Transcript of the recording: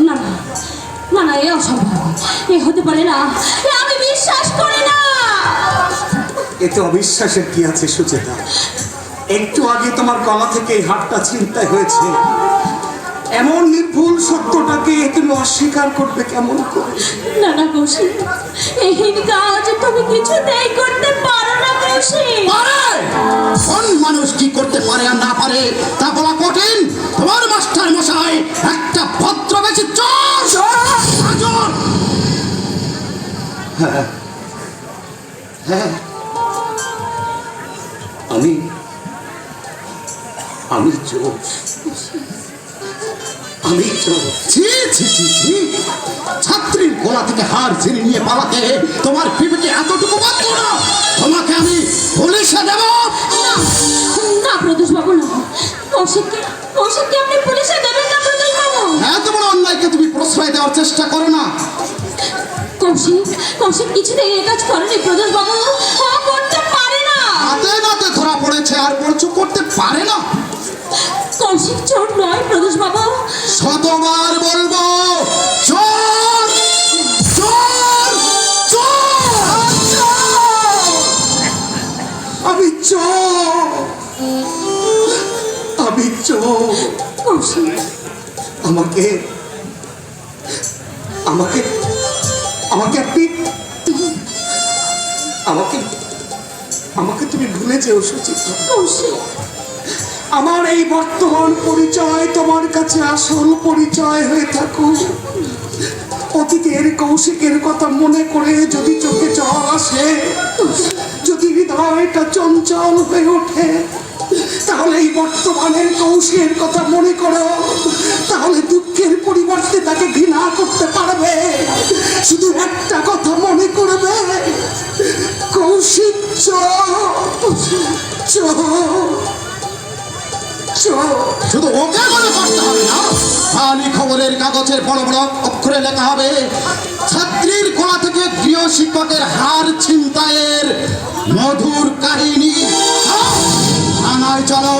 না না না না, এ অসম্ভব, এ হতে পারে না, এ আমি বিশ্বাস করি না। এতে অবিশ্বাসের কি আছে সুচেতা? একটু আগে তোমার গলা থেকে এই হাতটা ছিনতাই হয়েছে, এমন নির্ভুল সত্যটাকে তুমি অস্বীকার করবে কেমন করে? না না কৌশিক, এই কাজ তুমি কিছুতেই করতে পারো না কৌশিক। কোন মানুষ কি করতে পারে আর না পারে তা বলা কঠিন। তোমার মাস্টার মশাই একটা ভদ্রবেশী চোর। হ্যাঁ হ্যাঁ, আমি চোর, আমি চোর। ছি ছি ছি ছি, ছাত্রীর গলা থেকে হার ছিঁড়ে নিয়ে পালাতে তোমার বিবেকে এতটুকু মাত্র না? তোমাকে আমি পুলিশে দেব। না প্রদোষ বাবু, না, কৌশিককে আপনি পুলিশে দেবেন না প্রদোষ বাবু। এত বড় অন্যায়কে তুমি প্রশ্রয় দেওয়ার চেষ্টা করো না। কৌশিক কিছুতেই এই কাজ করেনি প্রদোষ বাবু, ও করতে পারে না। হাতে নাতে ধরা পড়েছে আর বলছো করতে পারে না? কৌশিক চোর নয় প্রদোষ বাবু। শতবার বলবো, চোর চোর চোর। আমি চোর, আমি চোর। কৌশিক, আমাকে আমাকে আমাকে আপনি আমাকে আমাকে তুমি ভুলে যেও সুচিতা। কৌশিক, আমার এই বর্তমান পরিচয় তোমার কাছে আসল পরিচয় হয়ে থাকুক। অতীতের কৌশিকের কথা মনে করে যদি চোখে জল আসে, যদি হৃদয়টা চঞ্চল হয়ে ওঠে, তাহলে এই বর্তমানের কৌশিকের কথা মনে করো। তাহলে দুঃখের পরিবর্তে তাকে ঘৃণা করতে পারবে। শুধু একটা কথা মনে করবে, কৌশিক শুধু ওকে মনে করতে হবে না, খালি খবরের কাগজের বড় বড় অক্ষরে লেখা হবে ছাত্রীর গলা থেকে গৃহ শিক্ষকের হার ছিনতাইয়ের মধুর কাহিনী। থানায় চলো।